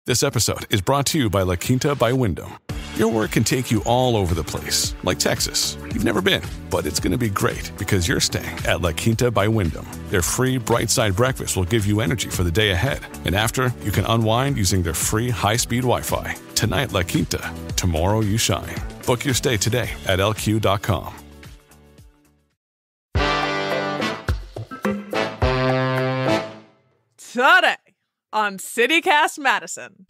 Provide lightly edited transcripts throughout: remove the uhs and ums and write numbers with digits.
This episode is brought to you by La Quinta by Wyndham. Your work can take you all over the place, like Texas. You've never been, but it's going to be great because you're staying at La Quinta by Wyndham. Their free Bright Side breakfast will give you energy for the day ahead. And after, you can unwind using their free high-speed Wi-Fi. Tonight, La Quinta. Tomorrow, you shine. Book your stay today at lq.com. Today on CityCast Madison.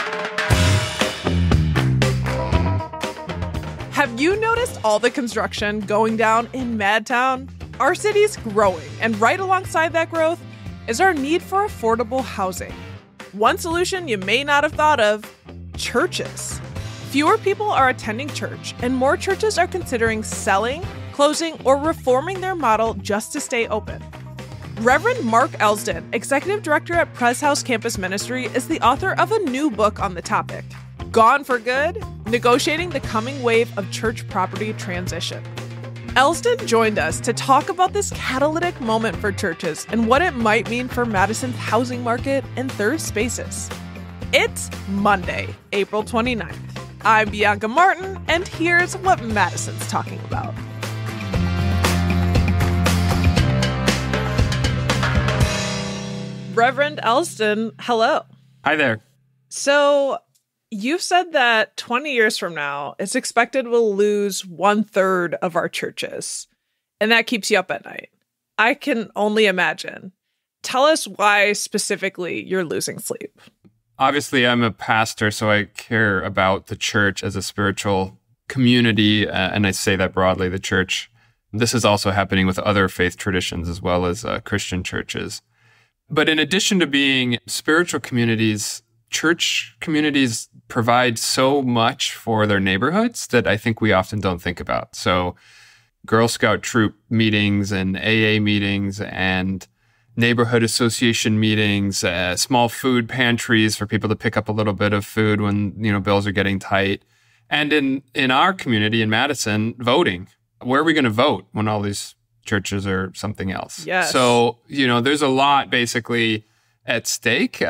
Have you noticed all the construction going down in Madtown? Our city's growing, and right alongside that growth is our need for affordable housing. One solution you may not have thought of: churches. Fewer people are attending church, and more churches are considering selling, closing, or reforming their model just to stay open. Reverend Elsdon, Executive Director at Pres House Campus Ministry, is the author of a new book on the topic, Gone for Good: Negotiating the Coming Wave of Church Property Transition. Elsdon joined us to talk about this catalytic moment for churches and what it might mean for Madison's housing market and third spaces. It's Monday, April 29th. I'm Bianca Martin, and here's what Madison's talking about. Reverend Elsdon, hello. Hi there. So you've said that 20 years from now, it's expected we'll lose 1/3 of our churches, and that keeps you up at night. I can only imagine. Tell us why specifically you're losing sleep. Obviously, I'm a pastor, so I care about the church as a spiritual community, and I say that broadly, the church. This is also happening with other faith traditions as well as Christian churches. But in addition to being spiritual communities, church communities provide so much for their neighborhoods that I think we often don't think about. So Girl Scout troop meetings and AA meetings and neighborhood association meetings, small food pantries for people to pick up a little bit of food when, bills are getting tight. And in our community in Madison, voting. Where are we going to vote when all these churches or something else? Yes. So, there's a lot basically at stake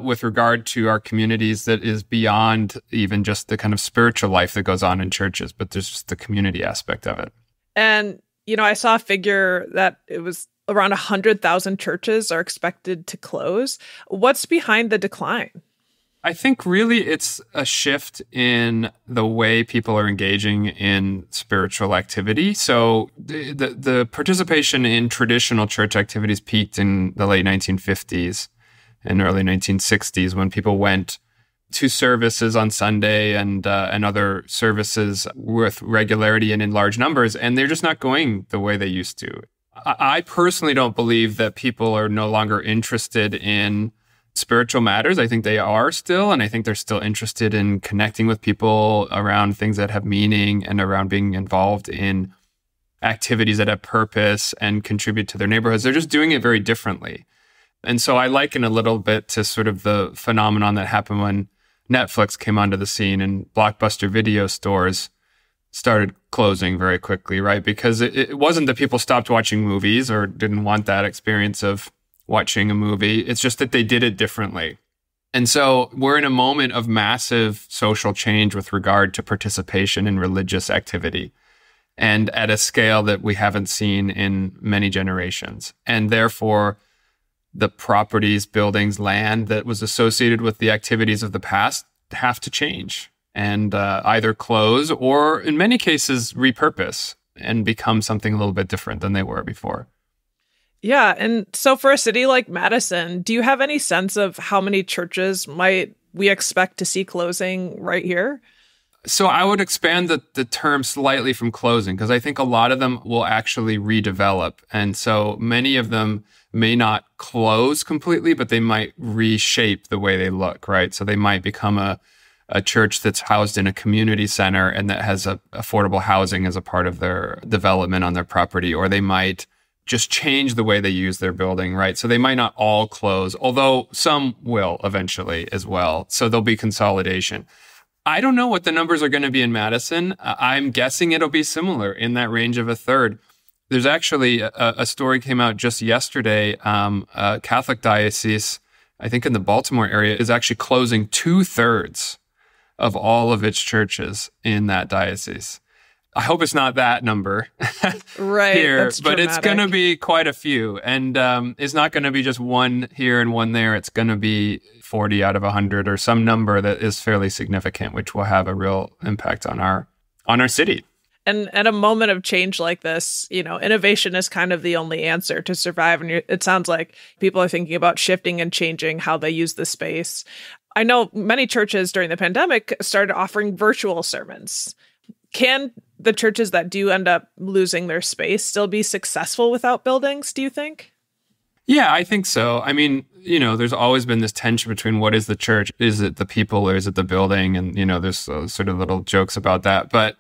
with regard to our communities that is beyond even just the kind of spiritual life that goes on in churches, but there's just the community aspect of it. And, I saw a figure that it was around 100,000 churches are expected to close. What's behind the decline? I think really it's a shift in the way people are engaging in spiritual activity. So the participation in traditional church activities peaked in the late 1950s and early 1960s when people went to services on Sunday and other services with regularity and in large numbers, and they're just not going the way they used to. I personally don't believe that people are no longer interested in spiritual matters. I think they are still, and I think they're still interested in connecting with people around things that have meaning and around being involved in activities that have purpose and contribute to their neighborhoods. They're just doing it very differently. And so I liken a little bit to sort of the phenomenon that happened when Netflix came onto the scene and Blockbuster video stores started closing very quickly, right? Because it wasn't that people stopped watching movies or didn't want that experience of watching a movie. It's just that they did it differently. And so we're in a moment of massive social change with regard to participation in religious activity, and at a scale that we haven't seen in many generations. And therefore, the properties, buildings, land that was associated with the activities of the past have to change and either close or, in many cases, repurpose and become something a little bit different than they were before. Yeah. And so for a city like Madison, do you have any sense of how many churches might we expect to see closing right here? So I would expand the term slightly from closing, because I think a lot of them will actually redevelop. And so many of them may not close completely, but they might reshape the way they look, right? So they might become a church that's housed in a community center and that has affordable housing as a part of their development on their property, or they might just change the way they use their building, right? So they might not all close, although some will eventually as well. So there'll be consolidation. I don't know what the numbers are going to be in Madison. I'm guessing it'll be similar in that range of a third. There's actually a story came out just yesterday. A Catholic diocese I think in the Baltimore area, is actually closing 2/3 of all of its churches in that diocese. I hope it's not that number right, here, that's but dramatic. it's going to be quite a few. And it's not going to be just one here and one there. It's going to be 40 out of 100 or some number that is fairly significant, which will have a real impact on our city. And at a moment of change like this, innovation is kind of the only answer to survive. And it sounds like people are thinking about shifting and changing how they use the space. I know many churches during the pandemic started offering virtual sermons. Can the churches that do end up losing their space still be successful without buildings, do you think? Yeah, I think so. I mean, there's always been this tension between what is the church? Is it the people or is it the building? And, there's sort of little jokes about that. But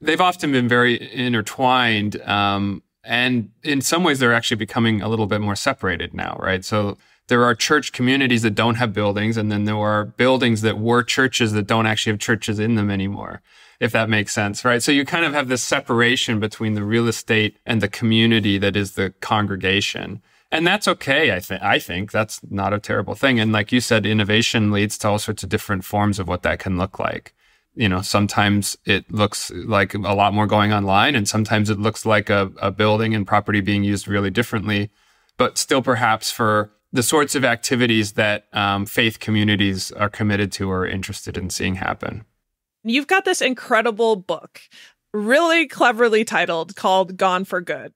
they've often been very intertwined. And in some ways, they're actually becoming a little bit more separated now, right? So there are church communities that don't have buildings, and then there are buildings that were churches that don't actually have churches in them anymore, if that makes sense, right? So you kind of have this separation between the real estate and the community that is the congregation. And that's okay, I think. That's not a terrible thing. And like you said, innovation leads to all sorts of different forms of what that can look like. Sometimes it looks like a lot more going online, and sometimes it looks like a building and property being used really differently, but still perhaps for the sorts of activities that faith communities are committed to or interested in seeing happen. You've got this incredible book, really cleverly titled, called Gone for Good.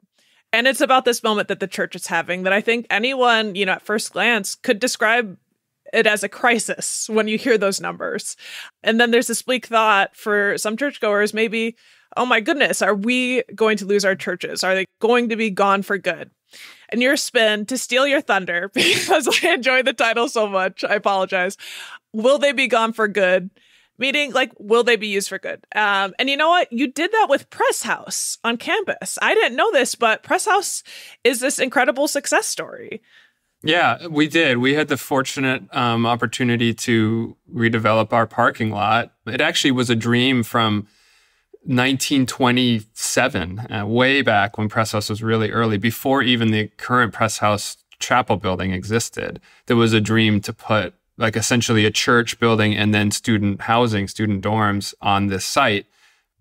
And it's about this moment that the church is having that I think anyone, at first glance could describe it as a crisis when you hear those numbers. And then there's this bleak thought for some churchgoers, maybe, oh my goodness, are we going to lose our churches? Are they going to be gone for good? And your spin, to steal your thunder, because I enjoy the title so much, I apologize. Will they be gone for good? Meaning, will they be used for good? And you know what? You did that with Press House on campus. I didn't know this, but Press House is this incredible success story. Yeah, we did. We had the fortunate opportunity to redevelop our parking lot. It actually was a dream from 1927, way back when Press House was really early, before even the current Press House chapel building existed. There was a dream to put essentially a church building and then student housing, student dorms on this site.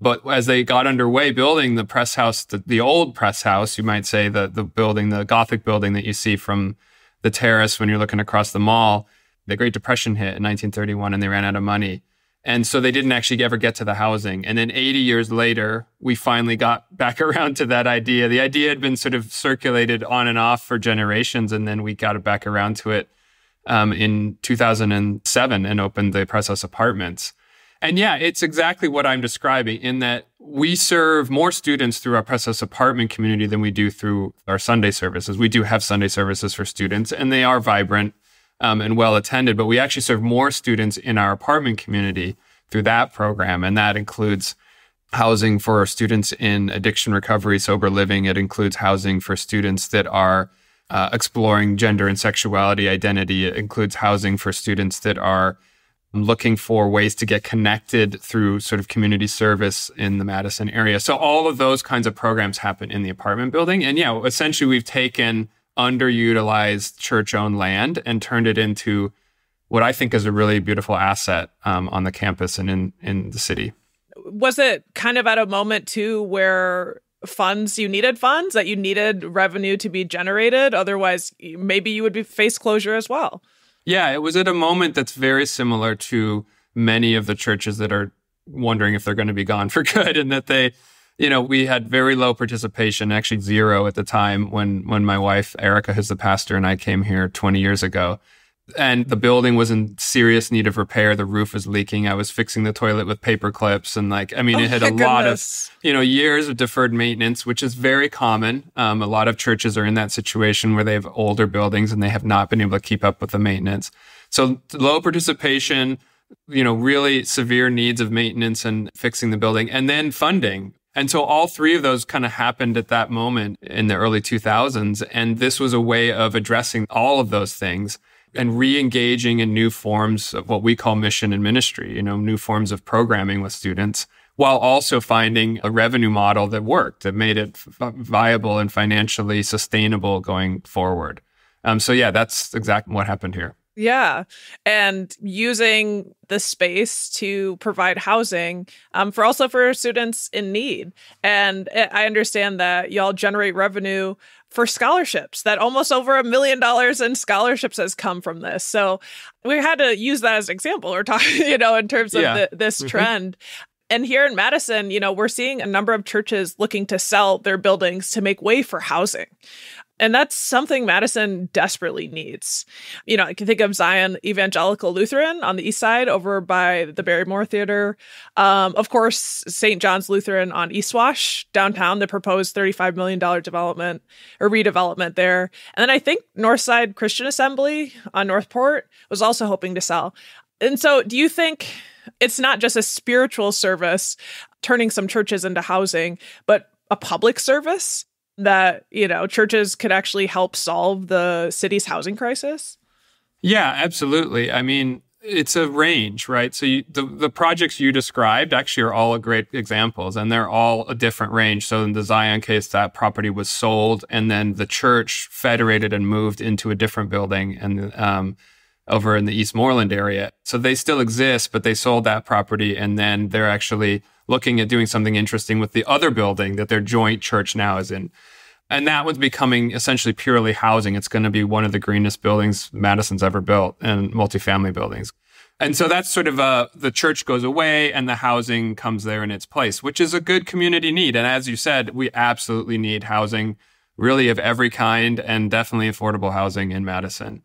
But as they got underway building the Press House, the old Press House, you might say, the building, the Gothic building that you see from the terrace when you're looking across the mall, the Great Depression hit in 1931 and they ran out of money. And so they didn't actually ever get to the housing. And then 80 years later, we finally got back around to that idea. The idea had been sort of circulated on and off for generations, and then we got it back around to it in 2007 and opened the Press House Apartments. And yeah, it's exactly what I'm describing, in that we serve more students through our Press House apartment community than we do through our Sunday services. We do have Sunday services for students, and they are vibrant and well attended, but we actually serve more students in our apartment community through that program. And that includes housing for students in addiction recovery, sober living. It includes housing for students that are exploring gender and sexuality identity. It includes housing for students that are looking for ways to get connected through sort of community service in the Madison area. So all of those kinds of programs happen in the apartment building. And yeah, essentially we've taken underutilized church-owned land and turned it into what I think is a really beautiful asset on the campus and in the city. Was it kind of at a moment too where you needed funds, that you needed revenue to be generated? Otherwise, maybe you would face closure as well. Yeah, it was at a moment that's very similar to many of the churches that are wondering if they're going to be gone for good, and that they, we had very low participation, actually zero at the time when my wife, Erica, who's the pastor, and I came here 20 years ago. And the building was in serious need of repair. The roof was leaking. I was fixing the toilet with paper clips. And it had a lot of, years of deferred maintenance, which is very common. A lot of churches are in that situation where they have older buildings and they have not been able to keep up with the maintenance. So low participation, really severe needs of maintenance and fixing the building, and then funding. And so all three of those kind of happened at that moment in the early 2000s. And this was a way of addressing all of those things and re-engaging in new forms of what we call mission and ministry, new forms of programming with students, while also finding a revenue model that worked, that made it viable and financially sustainable going forward. So yeah, that's exactly what happened here. Yeah. And using the space to provide housing for students in need. And I understand that y'all generate revenue for scholarships, that almost over $1 million in scholarships has come from this. So we had to use that as an example or talk, in terms of this trend. And here in Madison, we're seeing a number of churches looking to sell their buildings to make way for housing. And that's something Madison desperately needs. I can think of Zion Evangelical Lutheran on the east side over by the Barrymore Theater. Of course, St. John's Lutheran on East Wash, downtown, the proposed $35 million development or redevelopment there. And then I think Northside Christian Assembly on Northport was also hoping to sell. And so do you think it's not just a spiritual service, turning some churches into housing, but a public service that, churches could actually help solve the city's housing crisis? Yeah, absolutely. I mean, it's a range, right? So the projects you described actually are all great examples, and they're all a different range. So in the Zion case, that property was sold, and then the church federated and moved into a different building and over in the Eastmoreland area. So they still exist, but they sold that property, and then they're actually looking at doing something interesting with the other building that their joint church now is in. And that one's becoming essentially purely housing. It's going to be one of the greenest buildings Madison's ever built, and multifamily buildings. And so that's sort of the church goes away and the housing comes there in its place, which is a good community need. And as you said, we absolutely need housing really of every kind, and definitely affordable housing in Madison.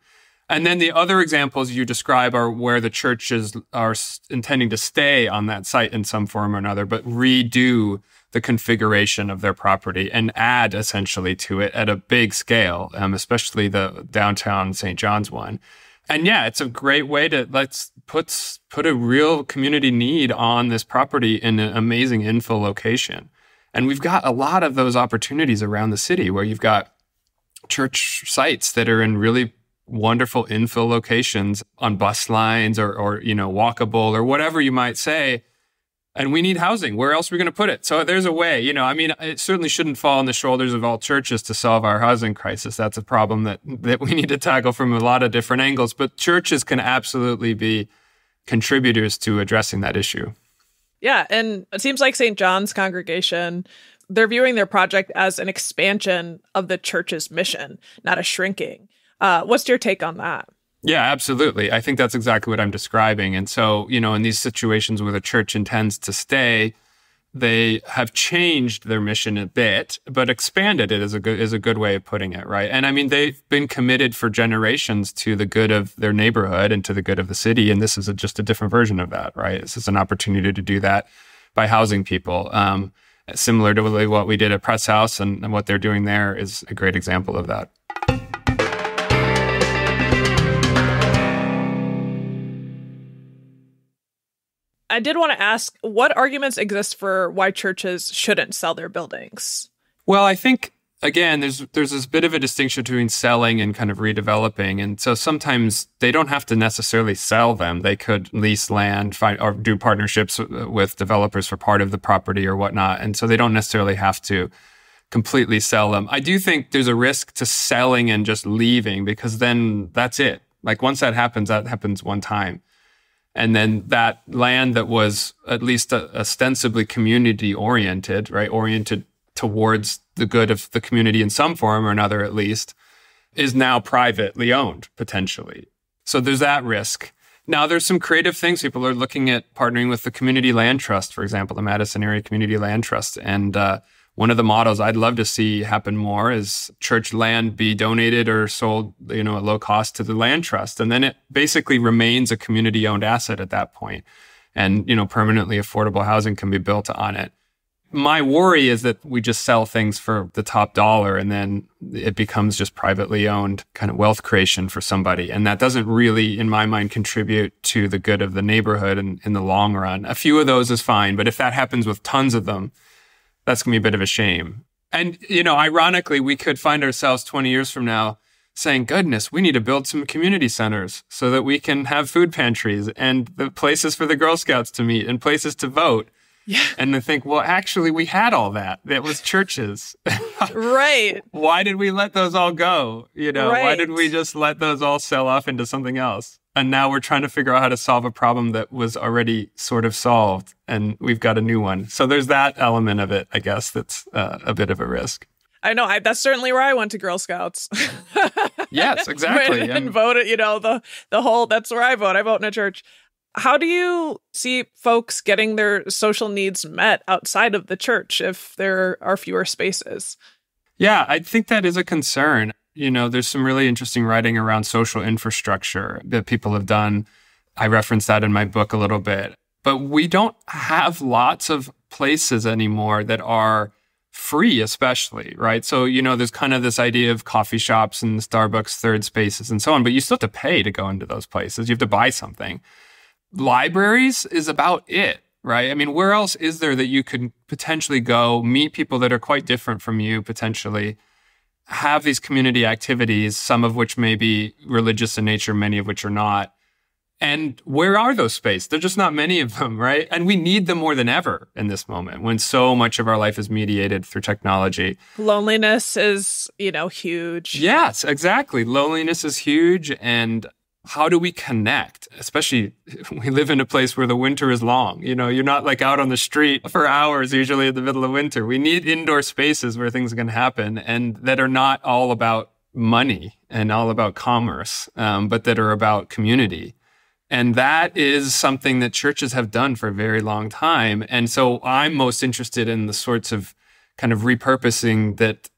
And then the other examples you describe are where the churches are intending to stay on that site in some form or another, but redo the configuration of their property and add essentially to it at a big scale, especially the downtown St. John's one. And yeah, it's a great way to put a real community need on this property in an amazing infill location. And we've got a lot of those opportunities around the city where you've got church sites that are in really wonderful infill locations on bus lines or walkable or whatever you might say. And we need housing. Where else are we going to put it? So there's a way, it certainly shouldn't fall on the shoulders of all churches to solve our housing crisis. That's a problem that we need to tackle from a lot of different angles. But churches can absolutely be contributors to addressing that issue. Yeah. And it seems like St. John's congregation, they're viewing their project as an expansion of the church's mission, not a shrinking. What's your take on that? Yeah, absolutely. I think that's exactly what I'm describing. And so, in these situations where the church intends to stay, they have changed their mission a bit, but expanded it is a good way of putting it, right? And I mean, they've been committed for generations to the good of their neighborhood and to the good of the city. And this is just a different version of that, right? This is an opportunity to do that by housing people. Similar to what we did at Press House, and what they're doing there is a great example of that. I did want to ask, what arguments exist for why churches shouldn't sell their buildings? Well, I think, again, there's this bit of a distinction between selling and kind of redeveloping. And so sometimes they don't have to necessarily sell them. They could lease land, or do partnerships with developers for part of the property or whatnot. And so they don't necessarily have to completely sell them. I do think there's a risk to selling and just leaving, because then that's it. Like once that happens one time. And then that land that was at least ostensibly community-oriented, right, oriented towards the good of the community in some form or another at least, is now privately owned, potentially. So there's that risk. Now, there's some creative things. People are looking at partnering with the Community Land Trust, for example, the Madison Area Community Land Trust. And one of the models I'd love to see happen more is church land be donated or sold, at low cost to the land trust. And then it basically remains a community-owned asset at that point. And, permanently affordable housing can be built on it. My worry is that we just sell things for the top dollar and then it becomes just privately owned kind of wealth creation for somebody. And that doesn't really, in my mind, contribute to the good of the neighborhood in the long run. A few of those is fine, but if that happens with tons of them, that's going to be a bit of a shame. And, ironically, we could find ourselves 20 years from now saying, goodness, we need to build some community centers so that we can have food pantries and the places for the Girl Scouts to meet and places to vote. Yeah. And they think, well, actually, we had all that. That was churches. Right. Why did we let those all go? Why did we just let those all sell off into something else? And now we're trying to figure out how to solve a problem that was already sort of solved, and we've got a new one. So there's that element of it, I guess, that's a bit of a risk. I know. That's certainly where I went to Girl Scouts. Yes, exactly. And voted, the whole, that's where I vote. I vote in a church. How do you see folks getting their social needs met outside of the church if there are fewer spaces? Yeah, I think that is a concern. There's some really interesting writing around social infrastructure that people have done. I referenced that in my book a little bit. But we don't have lots of places anymore that are free, especially, right? So, there's kind of this idea of coffee shops and Starbucks third spaces and so on, but you still have to pay to go into those places. You have to buy something. Libraries is about it, right? I mean, where else is there that you could potentially go meet people that are quite different from you, potentially have these community activities, some of which may be religious in nature, many of which are not. And where are those spaces? There's just not many of them, right? And we need them more than ever in this moment when so much of our life is mediated through technology. Loneliness is, huge. Yes, exactly. Loneliness is huge. And how do we connect? Especially we live in a place where the winter is long. You're not like out on the street for hours, usually in the middle of winter. We need indoor spaces where things can happen and that are not all about money and all about commerce, but that are about community. And that is something that churches have done for a very long time. And so I'm most interested in the sorts of kind of repurposing that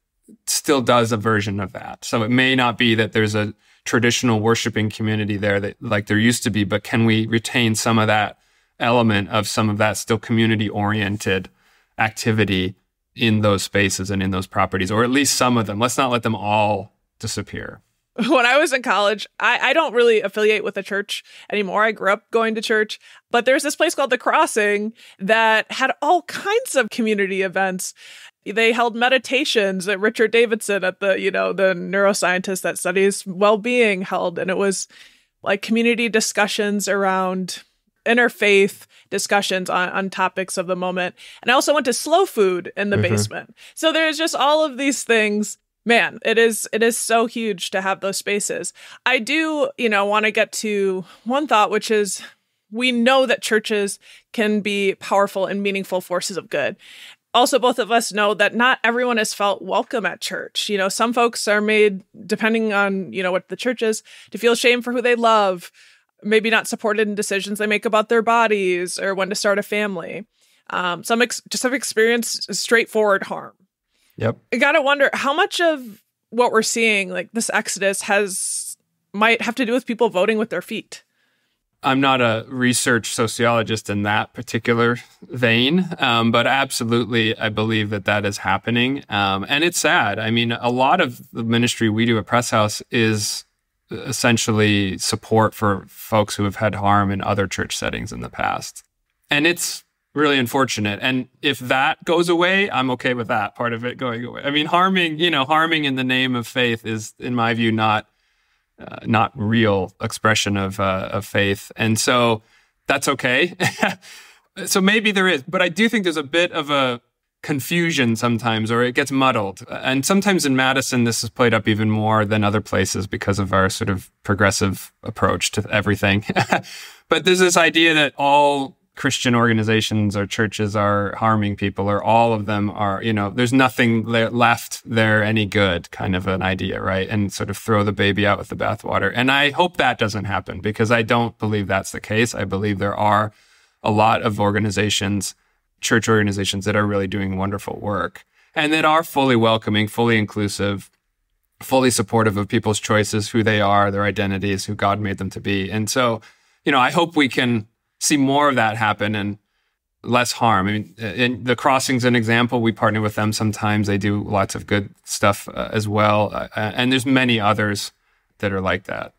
still does a version of that. So it may not be that there's a traditional worshiping community there that like there used to be, but can we retain some of that element of some of that still community-oriented activity in those spaces and in those properties, or at least some of them? Let's not let them all disappear. When I was in college, I don't really affiliate with a church anymore. I grew up going to church, but there's this place called The Crossing that had all kinds of community events. They held meditations that Richard Davidson at the neuroscientist that studies well-being held. And it was like community discussions around interfaith discussions on topics of the moment. And I also went to Slow Food in the basement. So there's just all of these things. Man, it is so huge to have those spaces. I do, want to get to one thought, which is we know that churches can be powerful and meaningful forces of good. Also, both of us know that not everyone has felt welcome at church. Some folks are made, depending on, what the church is, to feel shame for who they love, maybe not supported in decisions they make about their bodies or when to start a family. Some just have experienced straightforward harm. Yep. I gotta wonder how much of what we're seeing, like this exodus, might have to do with people voting with their feet. I'm not a research sociologist in that particular vein, but absolutely, I believe that is happening. And it's sad. I mean, a lot of the ministry we do at Press House is essentially support for folks who have had harm in other church settings in the past. And it's really unfortunate. And if that goes away, I'm okay with that part of it going away. I mean, harming in the name of faith is, in my view, not real expression of faith. And so that's okay. So maybe there is, but I do think there's a bit of a confusion sometimes, or it gets muddled. And sometimes in Madison, this is played up even more than other places because of our sort of progressive approach to everything. But there's this idea that all Christian organizations or churches are harming people, or all of them are, there's nothing left there any good kind of an idea, right? And sort of throw the baby out with the bathwater. And I hope that doesn't happen, because I don't believe that's the case. I believe there are a lot of organizations, church organizations, that are really doing wonderful work and that are fully welcoming, fully inclusive, fully supportive of people's choices, who they are, their identities, who God made them to be. And so, I hope we can see more of that happen and less harm. I mean, in The Crossing's an example. We partner with them sometimes. They do lots of good stuff as well. And there's many others that are like that.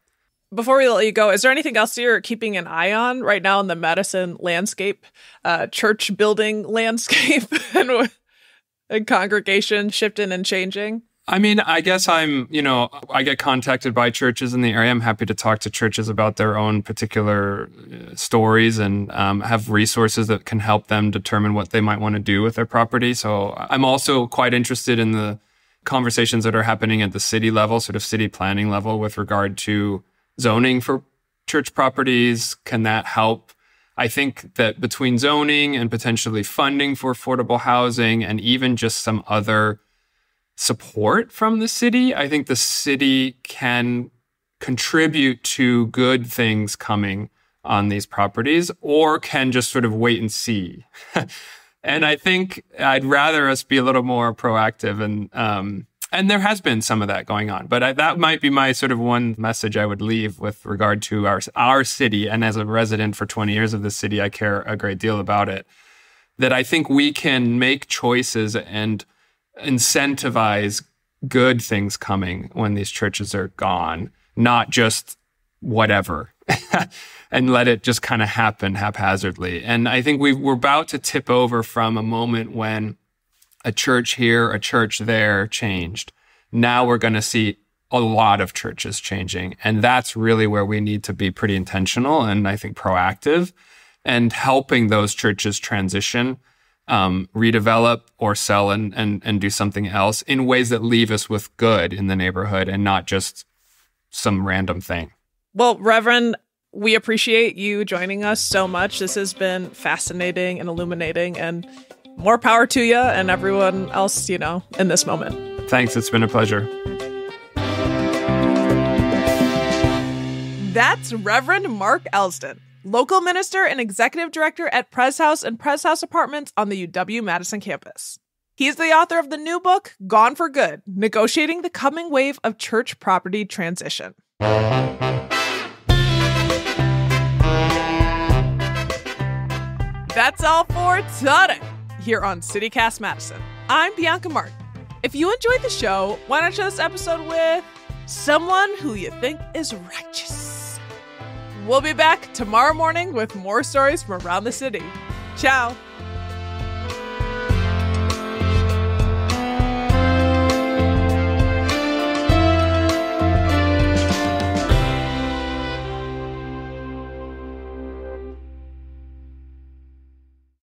Before we let you go, is there anything else you're keeping an eye on right now in the Madison landscape, church building landscape and congregation shifting and changing? I mean, I guess I get contacted by churches in the area. I'm happy to talk to churches about their own particular stories and have resources that can help them determine what they might want to do with their property. So I'm also quite interested in the conversations that are happening at the city level, sort of city planning level, with regard to zoning for church properties. Can that help? I think that between zoning and potentially funding for affordable housing and even just some other support from the city, I think the city can contribute to good things coming on these properties, or can just sort of wait and see. And I think I'd rather us be a little more proactive, and there has been some of that going on. But that might be my sort of one message I would leave with regard to our city. And as a resident for 20 years of the city, I care a great deal about it. That I think we can make choices and incentivize good things coming when these churches are gone, not just whatever, and let it just kind of happen haphazardly. And I think we're about to tip over from a moment when a church here, a church there changed. Now we're going to see a lot of churches changing. And that's really where we need to be pretty intentional and I think proactive and helping those churches transition, redevelop or sell and do something else in ways that leave us with good in the neighborhood and not just some random thing. Well, Reverend, we appreciate you joining us so much. This has been fascinating and illuminating, and more power to you and everyone else, in this moment. Thanks. It's been a pleasure. That's Reverend Mark Elsdon, local minister and executive director at Pres House and Pres House Apartments on the UW-Madison campus. He's the author of the new book, Gone for Good, Negotiating the Coming Wave of Church Property Transition. That's all for today here on CityCast Madison. I'm Bianca Martin. If you enjoyed the show, why not share this episode with someone who you think is righteous? We'll be back tomorrow morning with more stories from around the city. Ciao.